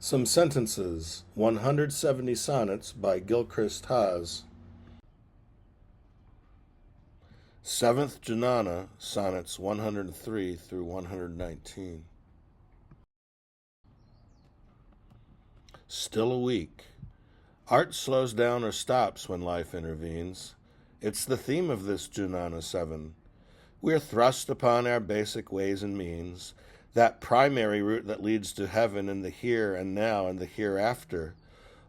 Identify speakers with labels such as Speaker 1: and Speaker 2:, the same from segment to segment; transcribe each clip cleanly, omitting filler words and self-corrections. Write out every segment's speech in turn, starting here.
Speaker 1: Some Sentences, 170 Sonnets by Gilchrist Haas. 7th Junana, Sonnets 103 through 119. Still a week. Art slows down or stops when life intervenes. It's the theme of this Junana 7. We're thrust upon our basic ways and means, that primary route that leads to heaven in the here and now and the hereafter,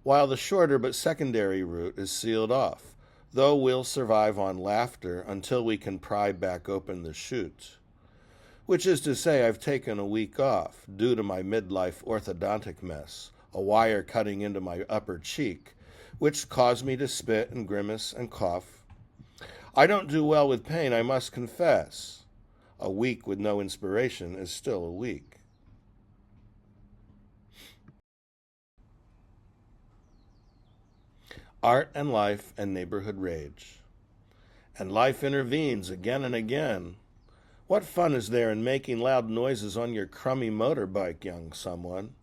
Speaker 1: while the shorter but secondary route is sealed off, though we'll survive on laughter until we can pry back open the chute. Which is to say, I've taken a week off due to my midlife orthodontic mess, a wire cutting into my upper cheek, which caused me to spit and grimace and cough. I don't do well with pain, I must confess. A week with no inspiration is still a week. Art and life and neighborhood rage. And life intervenes again and again. What fun is there in making loud noises on your crummy motorbike, young someone?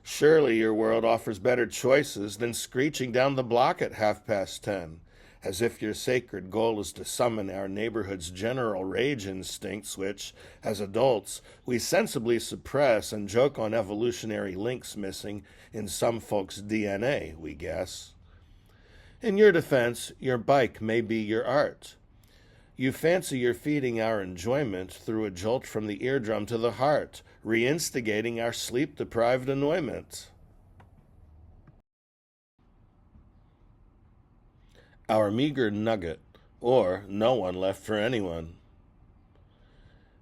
Speaker 1: Surely your world offers better choices than screeching down the block at 10:30, as if your sacred goal is to summon our neighborhood's general rage instincts, which, as adults, we sensibly suppress and joke on evolutionary links missing in some folks' DNA, we guess. In your defense, your bike may be your art. You fancy you're feeding our enjoyment through a jolt from the eardrum to the heart, re-instigating our sleep-deprived annoyment. Our meager nugget, or no one left for anyone.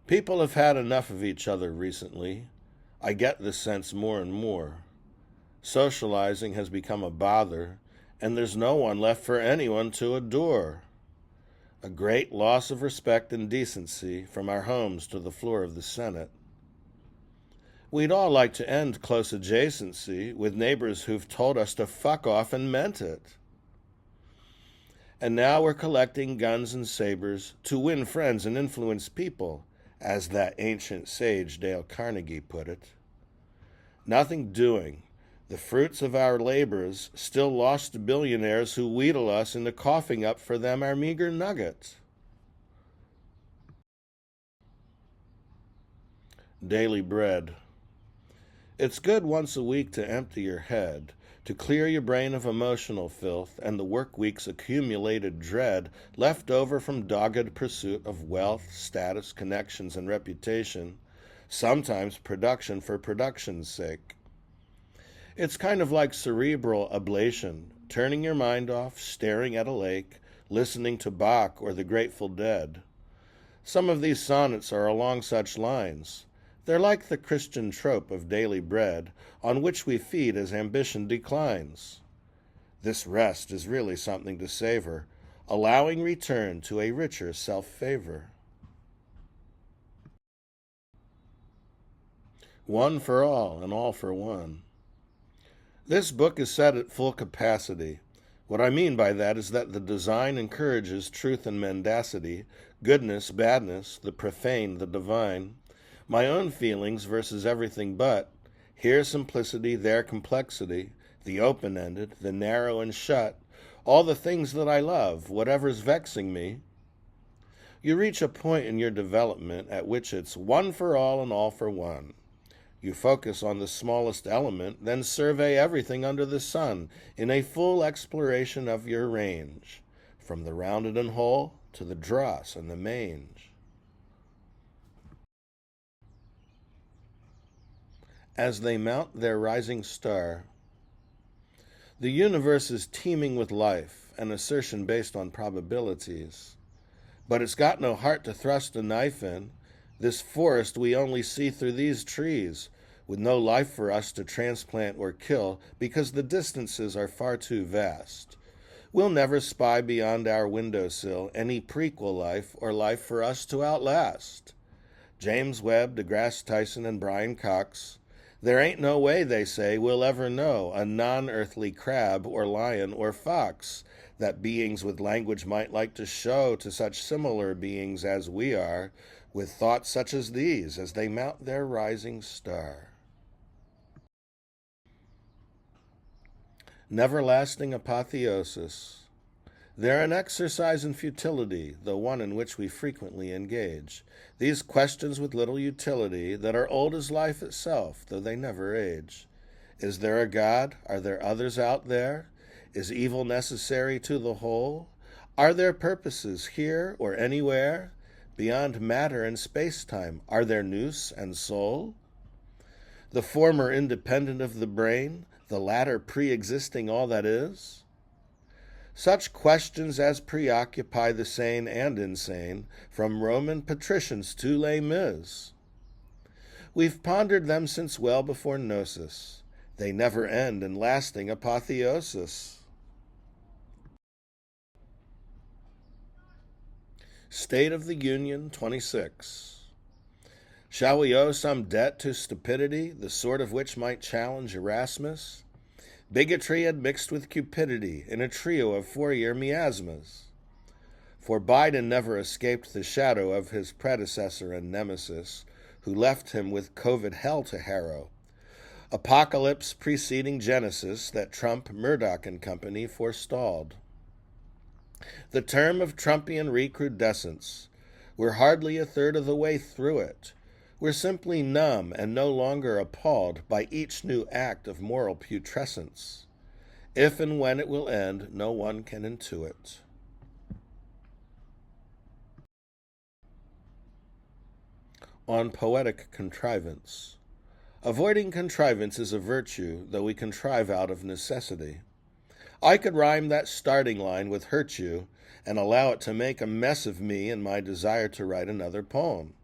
Speaker 1: People have had enough of each other recently. I get this sense more and more. Socializing has become a bother, and there's no one left for anyone to adore. A great loss of respect and decency from our homes to the floor of the Senate. We'd all like to end close adjacency with neighbors who've told us to fuck off and meant it. And now we're collecting guns and sabers to win friends and influence people, as that ancient sage Dale Carnegie put it. Nothing doing. The fruits of our labors still lost to billionaires who wheedle us into coughing up for them our meager nuggets. Daily bread. It's good once a week to empty your head, to clear your brain of emotional filth and the work week's accumulated dread left over from dogged pursuit of wealth, status, connections, and reputation, sometimes production for production's sake. It's kind of like cerebral ablation, turning your mind off, staring at a lake, listening to Bach or the Grateful Dead. Some of these sonnets are along such lines. They're like the Christian trope of daily bread, on which we feed as ambition declines. This rest is really something to savor, allowing return to a richer self-favor. One for all and all for one. This book is set at full capacity. What I mean by that is that the design encourages truth and mendacity, goodness, badness, the profane, the divine, my own feelings versus everything but, here simplicity, there complexity, the open-ended, the narrow and shut, all the things that I love, whatever's vexing me. You reach a point in your development at which it's one for all and all for one. You focus on the smallest element, then survey everything under the sun in a full exploration of your range, from the rounded and whole to the dross and the mange. As they mount their rising star. The universe is teeming with life, an assertion based on probabilities. But it's got no heart to thrust a knife in. This forest we only see through these trees, with no life for us to transplant or kill because the distances are far too vast. We'll never spy beyond our windowsill any prequel life or life for us to outlast. James Webb, DeGrasse Tyson, and Brian Cox. There ain't no way, they say, we'll ever know a non-earthly crab or lion or fox that beings with language might like to show to such similar beings as we are, with thoughts such as these as they mount their rising star. never-lasting apotheosis. They're an exercise in futility, though one in which we frequently engage. These questions with little utility that are old as life itself, though they never age. Is there a God? Are there others out there? Is evil necessary to the whole? Are there purposes here or anywhere? Beyond matter and space-time, are there nous and soul? The former independent of the brain, the latter pre-existing all that is? Such questions as preoccupy the sane and insane, from Roman patricians to Les Mis. We've pondered them since well before Gnosis. They never end in lasting apotheosis. State of the Union 26. Shall we owe some debt to stupidity, the sort of which might challenge Erasmus? Bigotry had mixed with cupidity in a trio of four-year miasmas. For Biden never escaped the shadow of his predecessor and nemesis, who left him with COVID hell to harrow. Apocalypse preceding Genesis that Trump, Murdoch, and company forestalled. The term of Trumpian recrudescence. We're hardly a third of the way through it. We're simply numb and no longer appalled by each new act of moral putrescence. If and when it will end, no one can intuit. On poetic contrivance. Avoiding contrivance is a virtue, though we contrive out of necessity. I could rhyme that starting line with hurt you and allow it to make a mess of me and my desire to write another poem.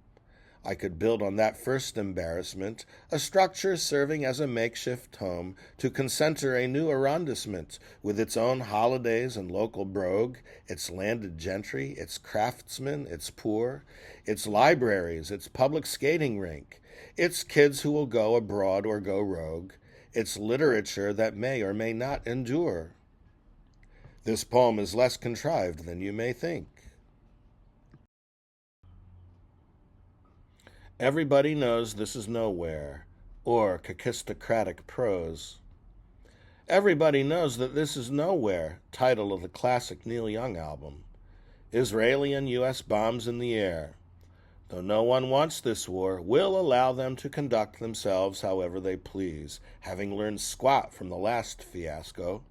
Speaker 1: I could build on that first embarrassment a structure serving as a makeshift home to concenter a new arrondissement with its own holidays and local brogue, its landed gentry, its craftsmen, its poor, its libraries, its public skating rink, its kids who will go abroad or go rogue, its literature that may or may not endure. This poem is less contrived than you may think. Everybody knows this is nowhere, or kakistocratic prose. Everybody knows that this is nowhere, title of the classic Neil Young album. Israeli and U.S. bombs in the air. Though no one wants this war, we'll allow them to conduct themselves however they please, having learned squat from the last fiasco.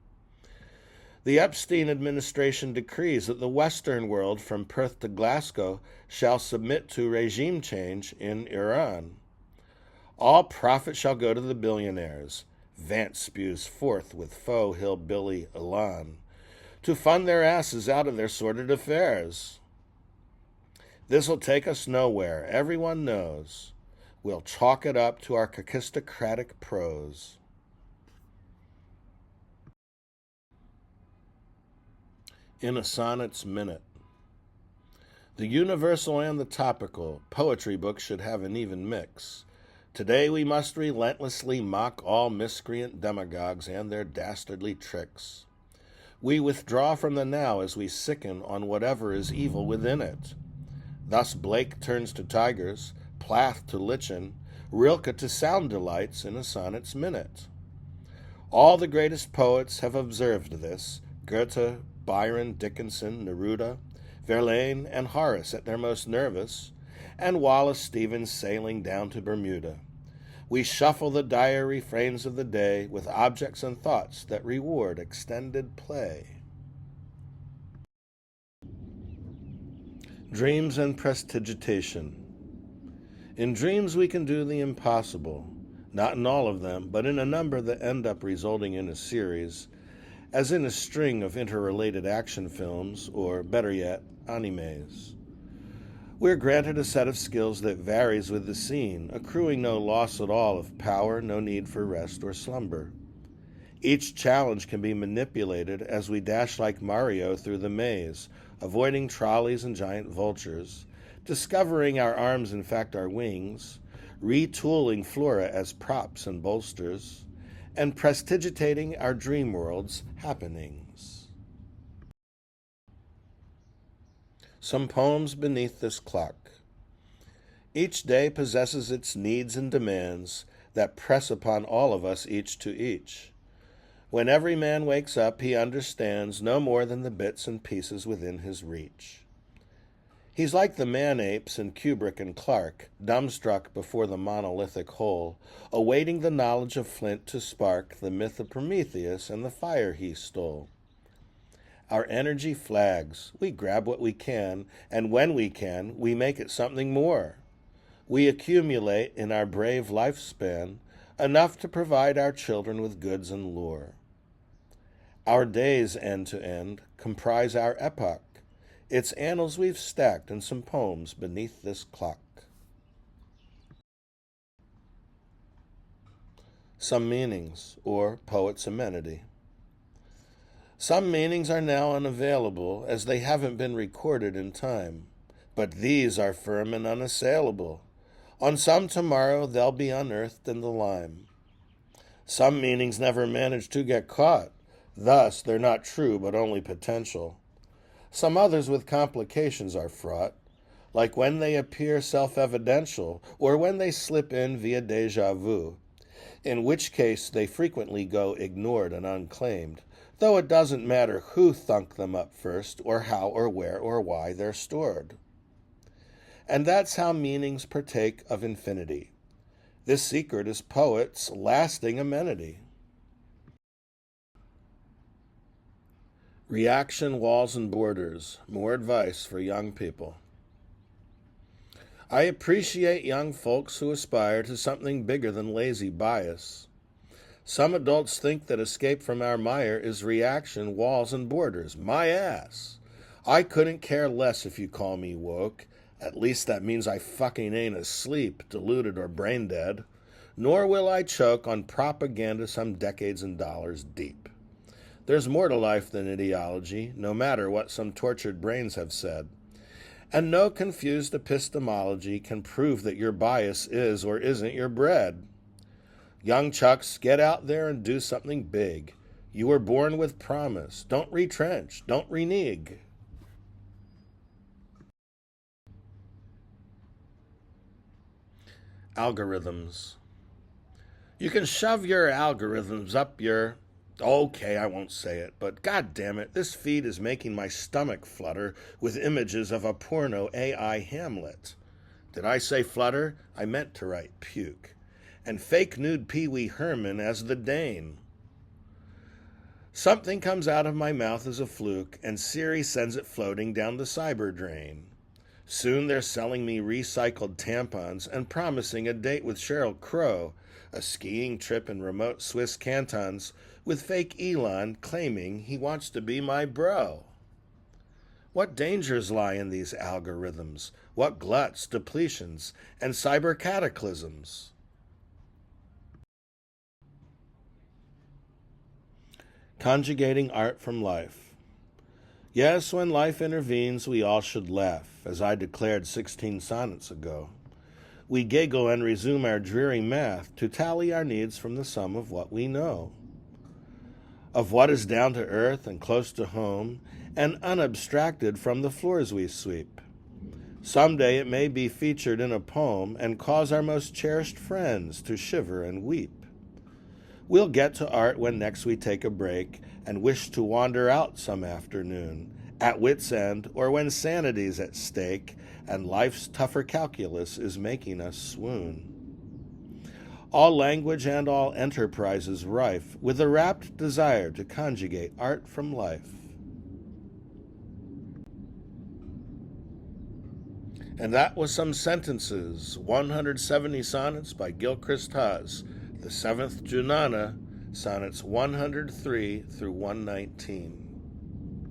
Speaker 1: The Epstein administration decrees that the Western world, from Perth to Glasgow, shall submit to regime change in Iran. All profit shall go to the billionaires, Vance spews forth with faux hillbilly elan, to fund their asses out of their sordid affairs. This'll take us nowhere, everyone knows. We'll chalk it up to our kakistocratic prose. In a Sonnets Minute. The universal and the topical, poetry books should have an even mix. Today we must relentlessly mock all miscreant demagogues and their dastardly tricks. We withdraw from the now as we sicken on whatever is evil within it. Thus Blake turns to tigers, Plath to lichen, Rilke to sound delights in a Sonnets Minute. All the greatest poets have observed this, Goethe, Byron, Dickinson, Neruda, Verlaine, and Horace at their most nervous, and Wallace Stevens sailing down to Bermuda. We shuffle the dire refrains of the day with objects and thoughts that reward extended play. Dreams and prestidigitation. In dreams we can do the impossible, not in all of them, but in a number that end up resulting in a series, as in a string of interrelated action films, or, better yet, animes. We're granted a set of skills that varies with the scene, accruing no loss at all of power, no need for rest or slumber. Each challenge can be manipulated as we dash like Mario through the maze, avoiding trolleys and giant vultures, discovering our arms in fact are wings, retooling flora as props and bolsters, and prestidigitating our dream world's happenings. Some poems beneath this clock. Each day possesses its needs and demands that press upon all of us each to each. When every man wakes up, he understands no more than the bits and pieces within his reach. He's like the man-apes in Kubrick and Clark, dumbstruck before the monolithic whole, awaiting the knowledge of flint to spark the myth of Prometheus and the fire he stole. Our energy flags. We grab what we can, and when we can, we make it something more. We accumulate in our brave lifespan enough to provide our children with goods and lore. Our days, end to end, comprise our epoch. Its annals we've stacked in some poems beneath this clock. Some meanings, or poet's amenity. Some meanings are now unavailable, as they haven't been recorded in time. But these are firm and unassailable. On some tomorrow they'll be unearthed in the lime. Some meanings never manage to get caught. Thus, they're not true, but only potential. Some others with complications are fraught, like when they appear self-evidential, or when they slip in via déjà vu, in which case they frequently go ignored and unclaimed, though it doesn't matter who thunk them up first, or how or where or why they're stored. And that's how meanings partake of infinity. This secret is poets' lasting amenity. Reaction, walls, and borders. More advice for young people. I appreciate young folks who aspire to something bigger than lazy bias. Some adults think that escape from our mire is reaction, walls, and borders. My ass. I couldn't care less if you call me woke. At least that means I fucking ain't asleep, deluded, or brain dead. Nor will I choke on propaganda some decades and dollars deep. There's more to life than ideology, no matter what some tortured brains have said. And no confused epistemology can prove that your bias is or isn't your bread. Young chucks, get out there and do something big. You were born with promise. Don't retrench. Don't renege. Algorithms. You can shove your algorithms up your... Okay, I won't say it, but god damn it, this feed is making my stomach flutter with images of a porno AI Hamlet. Did I say flutter? I meant to write puke. And fake nude Pee Wee Herman as the Dane. Something comes out of my mouth as a fluke, and Siri sends it floating down the cyber drain. Soon they're selling me recycled tampons and promising a date with Sheryl Crow, a skiing trip in remote Swiss cantons, with fake Elon claiming he wants to be my bro. What dangers lie in these algorithms? What gluts, depletions, and cyber cataclysms? Conjugating art from life. Yes, when life intervenes, we all should laugh, as I declared 16 sonnets ago. We giggle and resume our dreary math to tally our needs from the sum of what we know. Of what is down to earth and close to home, and unabstracted from the floors we sweep. Someday it may be featured in a poem and cause our most cherished friends to shiver and weep. We'll get to art when next we take a break and wish to wander out some afternoon, at wit's end or when sanity's at stake and life's tougher calculus is making us swoon. All language and all enterprise is rife with a rapt desire to conjugate art from life. And that was some sentences, 170 sonnets by Gilchrist Haas, the 7th Junana, sonnets 103 through 119.